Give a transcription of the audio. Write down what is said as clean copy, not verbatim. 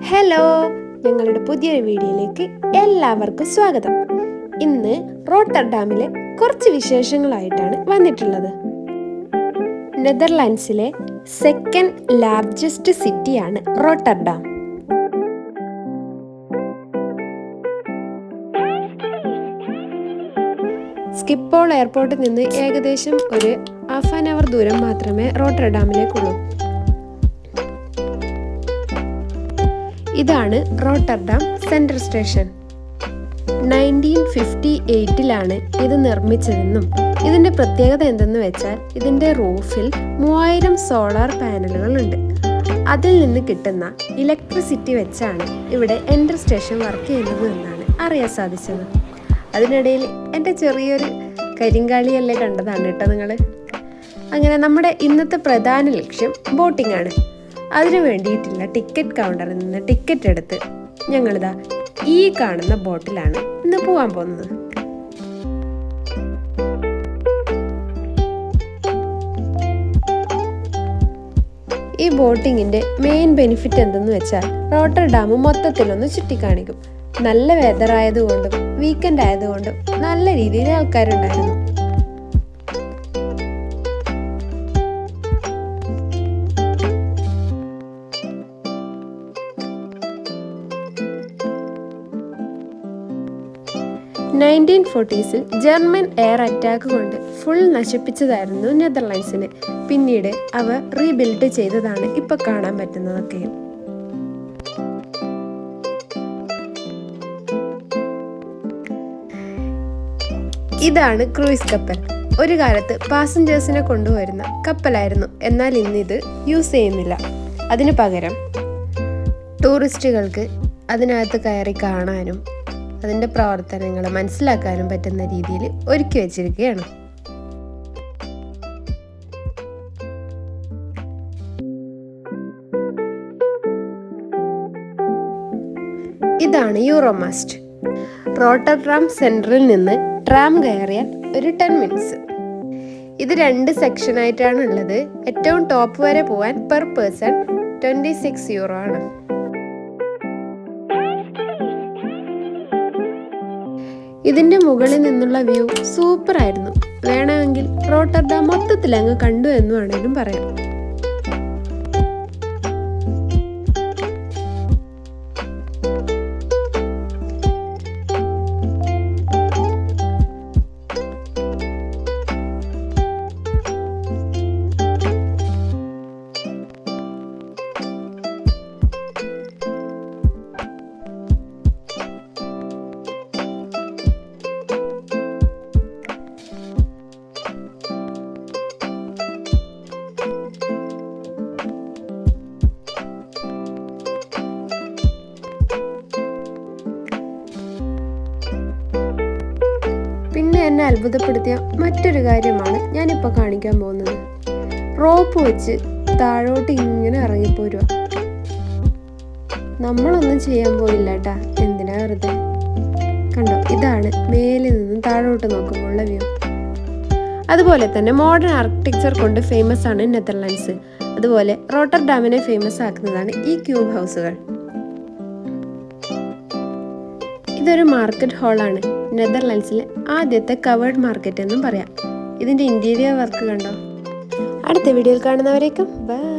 Hello, ഞങ്ങളുടെ പുതിയൊരു വീഡിയോയിലേക്ക് എല്ലാവർക്കും സ്വാഗതം. ഇന്ന് റോട്ടർഡാമിലെ കുറച്ച് വിശേഷങ്ങളായിട്ടാണ് വന്നിട്ടുള്ളത്. നെതർലാൻഡ്സിലെ സെക്കൻഡ് ലാർജസ്റ്റ് സിറ്റിയാണ് റോട്ടർഡാം. സ്കിപ്പോൾ എയർപോർട്ടിൽ നിന്ന് ഏകദേശം ഒരു ഹാഫ് ആൻ അവർ ദൂരം മാത്രമേ റോട്ടർഡാമിലേക്കുള്ളൂ. ഇതാണ് റോട്ടർഡാം സെൻട്രൽ സ്റ്റേഷൻ. 1958 ഇത് നിർമ്മിച്ചതെന്നും ഇതിൻ്റെ പ്രത്യേകത എന്തെന്ന് വെച്ചാൽ ഇതിൻ്റെ റൂഫിൽ 3000 സോളാർ പാനലുകളുണ്ട്. അതിൽ നിന്ന് കിട്ടുന്ന ഇലക്ട്രിസിറ്റി വെച്ചാണ് ഇവിടെ എൻട്രി സ്റ്റേഷൻ വർക്ക് ചെയ്യുന്നത് എന്നാണ് അറിയാൻ സാധിച്ചത്. അതിനിടയിൽ എൻ്റെ ചെറിയൊരു കരിങ്കാളിയല്ലേ കണ്ടതാണ് കേട്ടോ നിങ്ങൾ. അങ്ങനെ നമ്മുടെ ഇന്നത്തെ പ്രധാന ലക്ഷ്യം ബോട്ടിംഗ് ആണ്. അതിനു വേണ്ടിയിട്ടുള്ള ടിക്കറ്റ് കൗണ്ടറിൽ നിന്ന് ടിക്കറ്റ് എടുത്ത് ഞങ്ങളിതാ ഈ കാണുന്ന ബോട്ടിലാണ് ഇന്ന് പോകാൻ പോകുന്നത്. ഈ ബോട്ടിങ്ങിന്റെ മെയിൻ ബെനിഫിറ്റ് എന്തെന്ന് വെച്ചാൽ റോട്ടർഡാം മൊത്തത്തിലൊന്ന് ചുറ്റിക്കാണിക്കും. നല്ല വെതർ ആയതുകൊണ്ടും വീക്കെൻഡ് ആയതുകൊണ്ടും നല്ല രീതിയിൽ ആൾക്കാരുണ്ടായിരുന്നു. ജർമ്മൻ എയർ അറ്റാക്ക് കൊണ്ട് ഫുൾ നശിപ്പിച്ചതായിരുന്നു നെതർലാൻഡ്സിനെ. പിന്നീട് അവർ റീബിൽഡ് ചെയ്തതാണ് ഇപ്പൊ കാണാൻ പറ്റുന്നതൊക്കെയും. ഇതാണ് ക്രൂയിസ് കപ്പൽ. ഒരു കാലത്ത് പാസഞ്ചേഴ്സിനെ കൊണ്ടുവരുന്ന കപ്പലായിരുന്നു. എന്നാൽ ഇന്നിത് യൂസ് ചെയ്യുന്നില്ല. അതിനു പകരം ടൂറിസ്റ്റുകൾക്ക് അതിനകത്ത് കയറി കാണാനും അതിൻ്റെ പ്രവർത്തനങ്ങൾ മനസ്സിലാക്കാനും പറ്റുന്ന രീതിയിൽ ഒരുക്കി വച്ചിരിക്കുകയാണ്. ഇതാണ് യൂറോമാസ്റ്റ്. റോട്ടർഡാം സെൻട്രലിൽ നിന്ന് ട്രാം കയറിയാൽ ഒരു 10 മിനിറ്റ്സ്. ഇത് 2 സെക്ഷനായിട്ടാണ് ഉള്ളത്. ഏറ്റവും ടോപ്പ് വരെ പോകാൻ പെർ പേഴ്സൺ 26 യൂറോ ആണ്. ഇതിന്റെ മുകളിൽ നിന്നുള്ള വ്യൂ സൂപ്പർ ആയിരുന്നു. വേണമെങ്കിൽ റോട്ടർഡാം മൊത്തത്തിൽ അങ്ങ് കണ്ടു എന്ന് വേണമെങ്കിലും പറയാം. പിന്നെ എന്നെ അത്ഭുതപ്പെടുത്തിയ മറ്റൊരു കാര്യമാണ് ഞാനിപ്പോൾ കാണിക്കാൻ പോകുന്നത്. റോപ്പ് വെച്ച് താഴോട്ട് ഇങ്ങനെ ഇറങ്ങിപ്പോരുക. നമ്മളൊന്നും ചെയ്യാൻ പോയില്ല കേട്ടാ, എന്തിനാ വെറുതെ. കണ്ടോ, ഇതാണ് മേലിൽ നിന്നും താഴോട്ട് നോക്കുമ്പോഴുള്ള വ്യൂ. അതുപോലെ തന്നെ മോഡേൺ ആർക്കിടെക്ചർ കൊണ്ട് ഫേമസ് ആണ് നെതർലാൻഡ്സ്. അതുപോലെ റോട്ടർഡാമിനെ ഫേമസ് ആക്കുന്നതാണ് ഈ ക്യൂബ് ഹൗസുകൾ. ഇതൊരു മാർക്കറ്റ് ഹാളാണ്. നെതർലാൻഡ്സിലെ ആദ്യത്തെ കവേർഡ് മാർക്കറ്റ് എന്നും പറയാം. ഇതിന്റെ ഇന്റീരിയർ വർക്ക് കണ്ടോ. അടുത്ത വീഡിയോയിൽ കാണുന്നവരേക്കും ബൈ.